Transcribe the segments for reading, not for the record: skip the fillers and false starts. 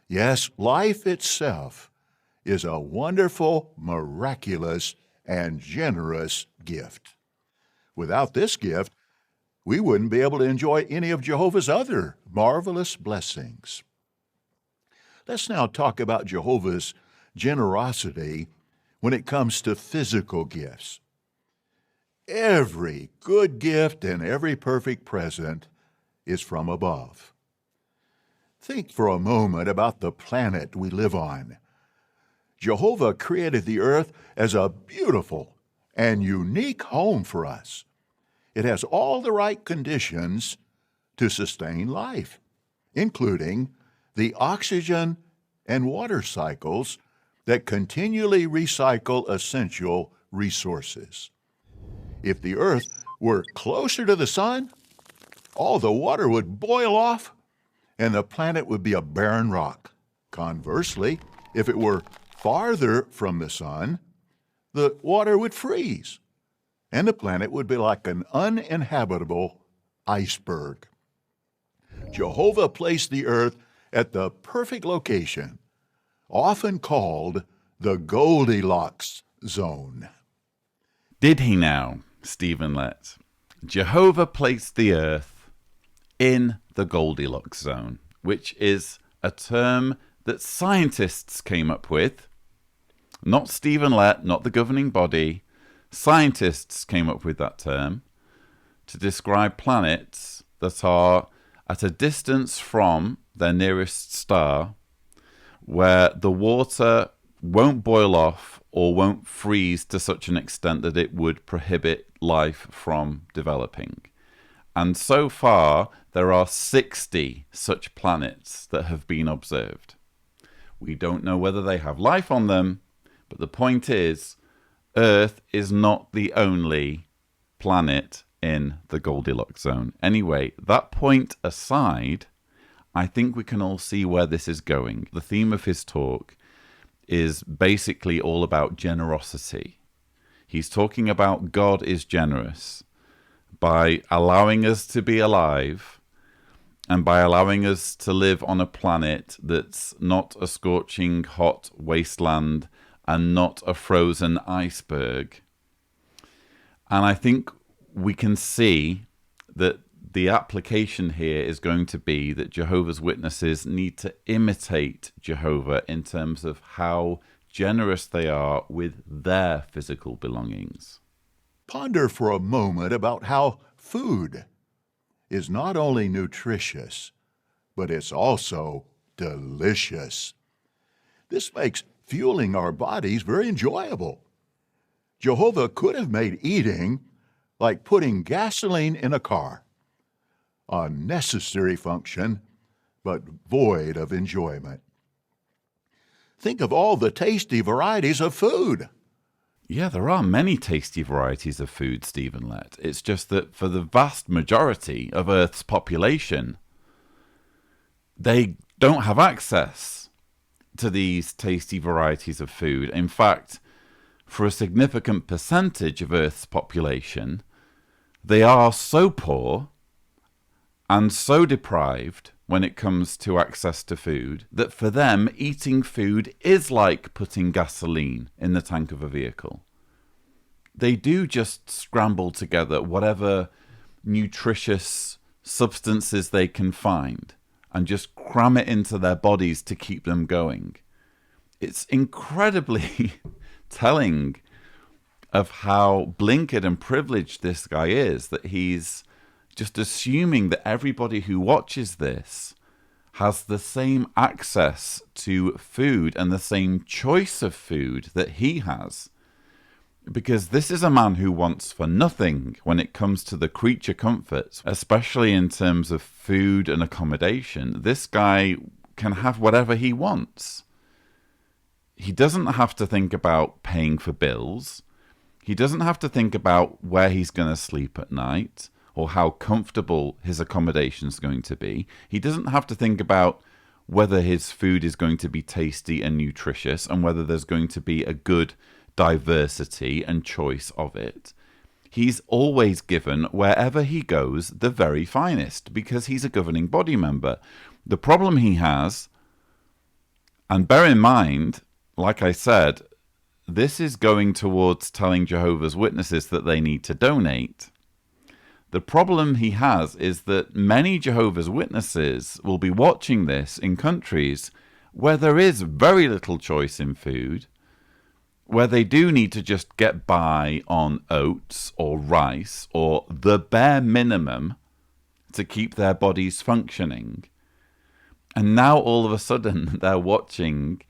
Yes, life itself is a wonderful, miraculous, and generous gift. Without this gift, we wouldn't be able to enjoy any of Jehovah's other marvelous blessings. Let's now talk about Jehovah's generosity when it comes to physical gifts. Every good gift and every perfect present is from above. Think for a moment about the planet we live on. Jehovah created the earth as a beautiful and unique home for us. It has all the right conditions to sustain life, including the oxygen and water cycles that continually recycle essential resources. If the earth were closer to the sun, all the water would boil off and the planet would be a barren rock. Conversely, if it were farther from the sun, the water would freeze and the planet would be like an uninhabitable iceberg. Jehovah placed the earth at the perfect location, often called the Goldilocks zone. Did he now, Stephen Lett? Jehovah placed the earth in the Goldilocks zone, which is a term that scientists came up with. Not Stephen Lett, not the governing body. Scientists came up with that term to describe planets that are at a distance from their nearest star where the water won't boil off or won't freeze to such an extent that it would prohibit life from developing. And so far, there are 60 such planets that have been observed. We don't know whether they have life on them, but the point is, Earth is not the only planet in the Goldilocks zone. Anyway, that point aside, I think we can all see where this is going. The theme of his talk is basically all about generosity. He's talking about God is generous by allowing us to be alive and by allowing us to live on a planet that's not a scorching hot wasteland and not a frozen iceberg. And I think we can see that the application here is going to be that Jehovah's Witnesses need to imitate Jehovah in terms of how generous they are with their physical belongings. Ponder for a moment about how food is not only nutritious, but it's also delicious. This makes fueling our bodies very enjoyable. Jehovah could have made eating like putting gasoline in a car, a necessary function, but void of enjoyment. Think of all the tasty varieties of food. Yeah, there are many tasty varieties of food, Stephen Lett. It's just that for the vast majority of Earth's population, they don't have access to these tasty varieties of food. In fact, for a significant percentage of Earth's population, they are so poor and so deprived when it comes to access to food that for them, eating food is like putting gasoline in the tank of a vehicle. They do just scramble together whatever nutritious substances they can find and just cram it into their bodies to keep them going. It's incredibly telling of how blinkered and privileged this guy is, that he's just assuming that everybody who watches this has the same access to food and the same choice of food that he has. Because this is a man who wants for nothing when it comes to the creature comforts, especially in terms of food and accommodation. This guy can have whatever he wants. He doesn't have to think about paying for bills. He doesn't have to think about where he's going to sleep at night or how comfortable his accommodation is going to be. He doesn't have to think about whether his food is going to be tasty and nutritious and whether there's going to be a good diversity and choice of it. He's always given, wherever he goes, the very finest because he's a governing body member. The problem he has And bear in mind, like I said, this is going towards telling Jehovah's Witnesses that they need to donate. The problem he has is that many Jehovah's Witnesses will be watching this in countries where there is very little choice in food, where they do need to just get by on oats or rice or the bare minimum to keep their bodies functioning. And now all of a sudden they're watching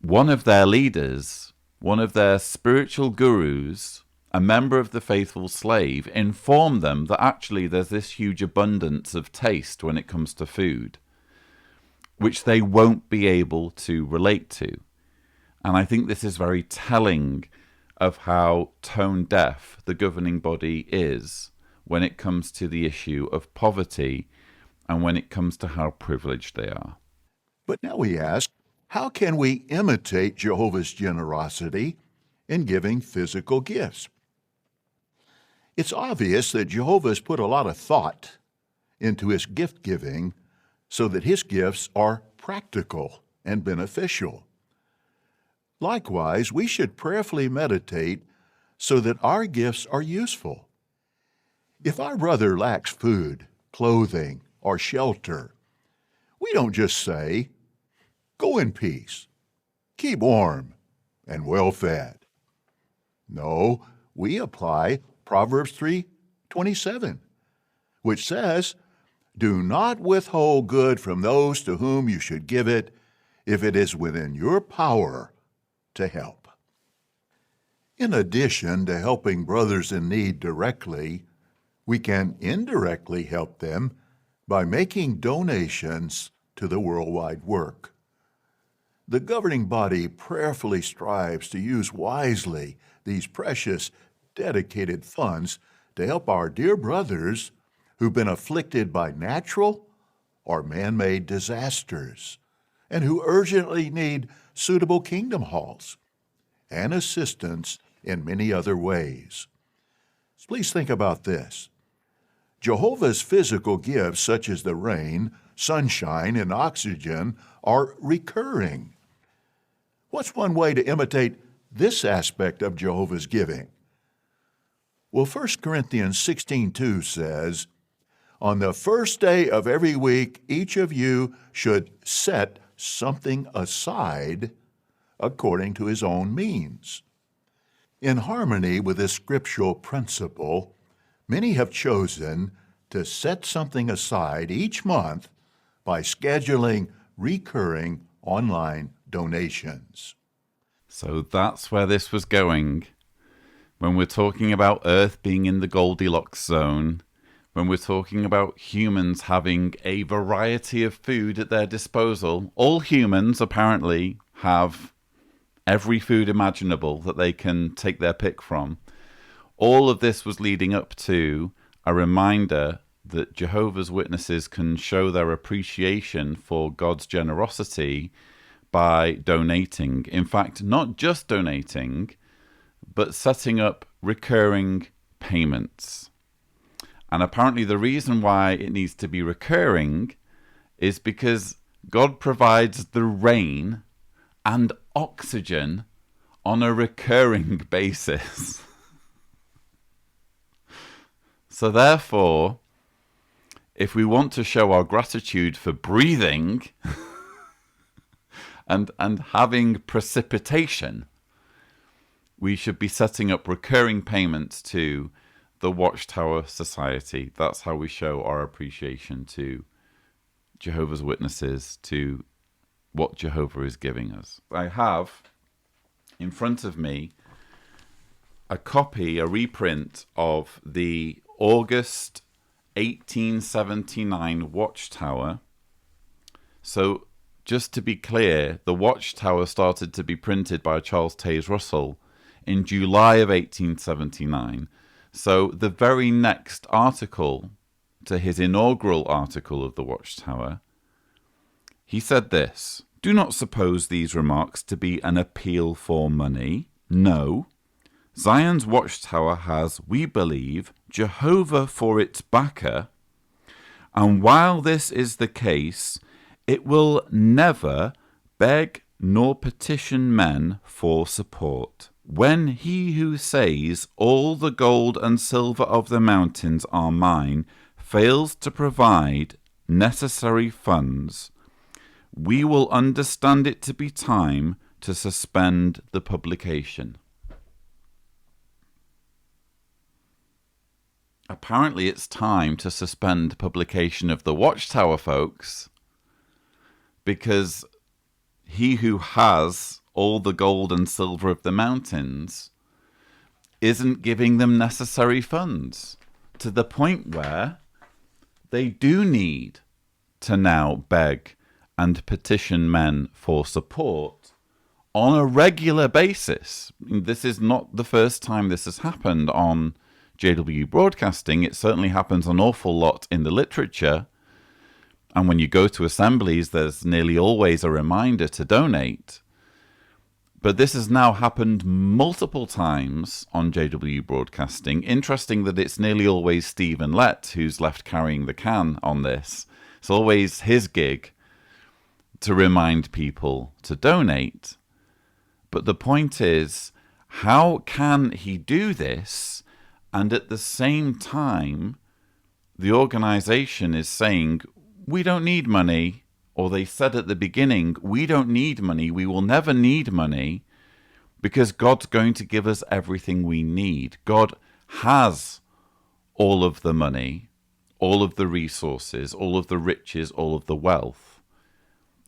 one of their leaders, one of their spiritual gurus, a member of the faithful slave, inform them that actually there's this huge abundance of taste when it comes to food, which they won't be able to relate to. And I think this is very telling of how tone deaf the governing body is when it comes to the issue of poverty and when it comes to how privileged they are. But now we ask, how can we imitate Jehovah's generosity in giving physical gifts? It's obvious that Jehovah has put a lot of thought into his gift giving so that his gifts are practical and beneficial. Likewise, we should prayerfully meditate so that our gifts are useful. If our brother lacks food, clothing, or shelter, we don't just say, "Go in peace, keep warm, and well fed." No, we apply Proverbs 3:27, which says, "Do not withhold good from those to whom you should give it, if it is within your power to help." In addition to helping brothers in need directly, we can indirectly help them by making donations to the worldwide work. The governing body prayerfully strives to use wisely these precious, dedicated funds to help our dear brothers who've been afflicted by natural or man-made disasters and who urgently need suitable kingdom halls and assistance in many other ways. Please think about this. Jehovah's physical gifts, such as the rain, sunshine, and oxygen, are recurring. What's one way to imitate this aspect of Jehovah's giving? Well, 1 Corinthians 16:2 says, "On the first day of every week, each of you should set something aside according to his own means." In harmony with this scriptural principle, many have chosen to set something aside each month by scheduling recurring online donations. So that's where this was going. When we're talking about Earth being in the Goldilocks zone, when we're talking about humans having a variety of food at their disposal, all humans apparently have every food imaginable that they can take their pick from. All of this was leading up to a reminder that Jehovah's Witnesses can show their appreciation for God's generosity by donating. In fact, not just donating, but setting up recurring payments. And apparently the reason why it needs to be recurring is because God provides the rain and oxygen on a recurring basis. So therefore, if we want to show our gratitude for breathing and having precipitation, we should be setting up recurring payments to the Watchtower Society. That's how we show our appreciation to Jehovah's Witnesses, to what Jehovah is giving us. I have in front of me a copy, a reprint of the August 1879 Watchtower. So just to be clear, the Watchtower started to be printed by Charles Taze Russell in July of 1879. So the very next article to his inaugural article of the Watchtower, he said this: "Do not suppose these remarks to be an appeal for money. No. Zion's Watchtower has, we believe, Jehovah for its backer, and while this is the case, it will never beg nor petition men for support. When he who says, all the gold and silver of the mountains are mine, fails to provide necessary funds, we will understand it to be time to suspend the publication. Apparently it's time to suspend publication of the Watchtower, folks, because he who has all the gold and silver of the mountains isn't giving them necessary funds, to the point where they do need to now beg and petition men for support on a regular basis. This is not the first time this has happened on JW Broadcasting. It certainly happens an awful lot in the literature. And when you go to assemblies, there's nearly always a reminder to donate. But this has now happened multiple times on JW Broadcasting. Interesting that it's nearly always Stephen Lett who's left carrying the can on this. It's always his gig to remind people to donate. But the point is, how can he do this? And at the same time, the organization is saying, we don't need money. Or they said at the beginning, we don't need money. We will never need money because God's going to give us everything we need. God has all of the money, all of the resources, all of the riches, all of the wealth.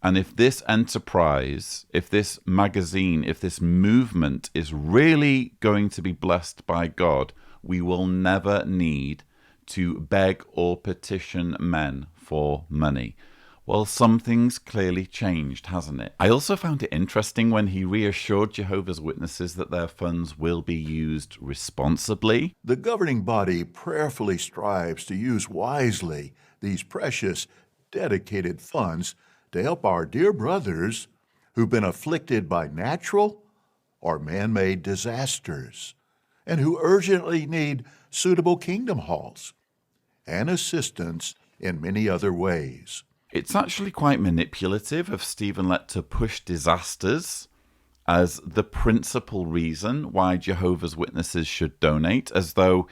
And if this enterprise, if this magazine, if this movement is really going to be blessed by God, we will never need to beg or petition men for money. Well, something's clearly changed, hasn't it? I also found it interesting when he reassured Jehovah's Witnesses that their funds will be used responsibly. The governing body prayerfully strives to use wisely these precious, dedicated funds to help our dear brothers who've been afflicted by natural or man-made disasters and who urgently need suitable kingdom halls and assistance in many other ways. It's actually quite manipulative of Stephen Lett to push disasters as the principal reason why Jehovah's Witnesses should donate, as though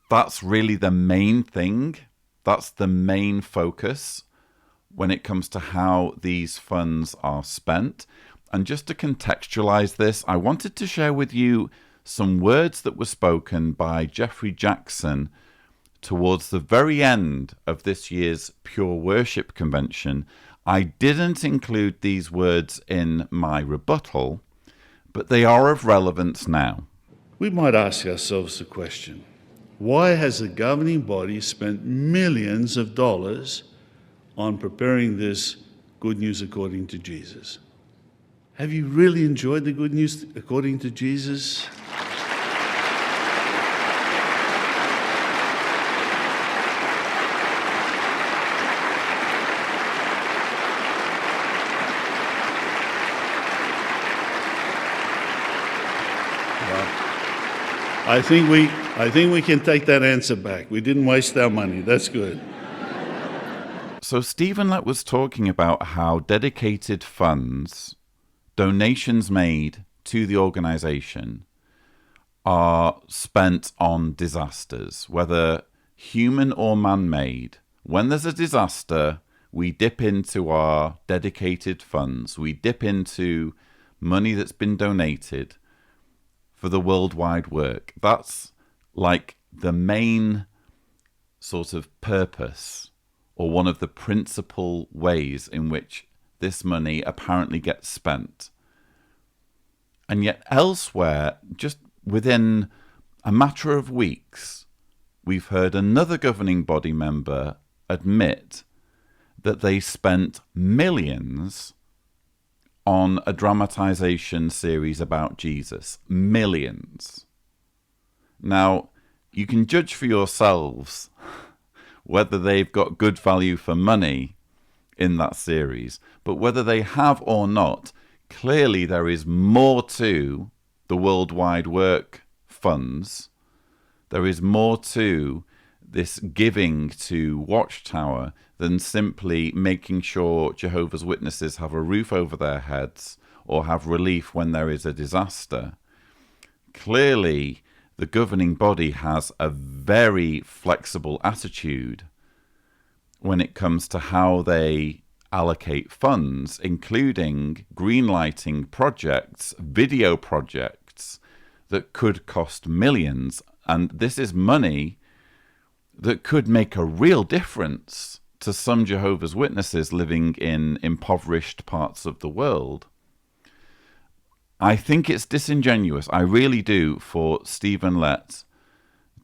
that's really the main thing, that's the main focus when it comes to how these funds are spent. And just to contextualize this, I wanted to share with you some words that were spoken by Jeffrey Jackson towards the very end of this year's Pure Worship Convention. I didn't include these words in my rebuttal, but they are of relevance now. We might ask ourselves the question, why has the governing body spent millions of dollars on preparing this Good News According to Jesus? Have you really enjoyed the Good News According to Jesus? I think we can take that answer back. We didn't waste our money. That's good. So Stephen Lett was talking about how dedicated funds, donations made to the organization, are spent on disasters, whether human or man-made. When there's a disaster, we dip into our dedicated funds. We dip into money that's been donated for the worldwide work. That's like the main sort of purpose, or one of the principal ways in which this money apparently gets spent. And yet elsewhere, just within a matter of weeks, we've heard another governing body member admit that they spent millions on a dramatization series about Jesus. Millions. Now, you can judge for yourselves whether they've got good value for money in that series, but whether they have or not, clearly there is more to the worldwide work funds. There is more to this giving to Watchtower than simply making sure Jehovah's Witnesses have a roof over their heads or have relief when there is a disaster. Clearly, the governing body has a very flexible attitude when it comes to how they allocate funds, including greenlighting projects, video projects that could cost millions. And this is money that could make a real difference to some Jehovah's Witnesses living in impoverished parts of the world. I think it's disingenuous, I really do, for Stephen Lett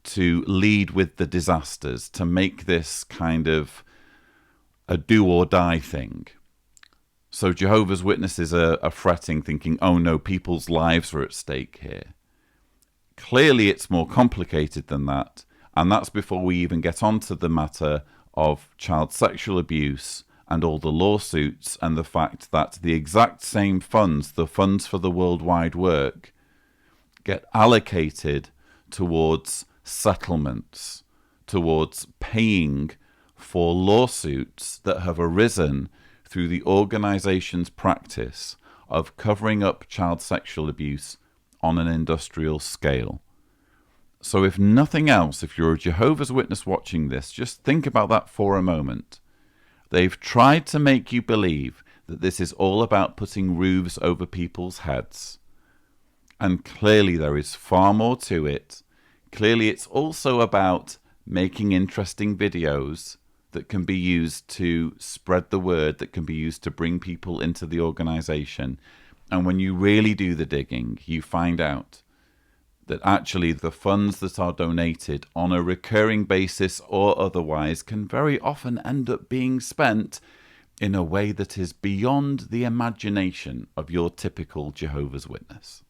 to lead with the disasters, to make this kind of a do-or-die thing. So Jehovah's Witnesses are fretting, thinking, oh no, people's lives are at stake here. Clearly it's more complicated than that, and that's before we even get onto the matter of child sexual abuse and all the lawsuits and the fact that the exact same funds, the funds for the worldwide work, get allocated towards settlements, towards paying for lawsuits that have arisen through the organization's practice of covering up child sexual abuse on an industrial scale. So if nothing else, if you're a Jehovah's Witness watching this, just think about that for a moment. They've tried to make you believe that this is all about putting roofs over people's heads. And clearly there is far more to it. Clearly it's also about making interesting videos that can be used to spread the word, that can be used to bring people into the organization. And when you really do the digging, you find out that actually the funds that are donated on a recurring basis or otherwise can very often end up being spent in a way that is beyond the imagination of your typical Jehovah's Witness.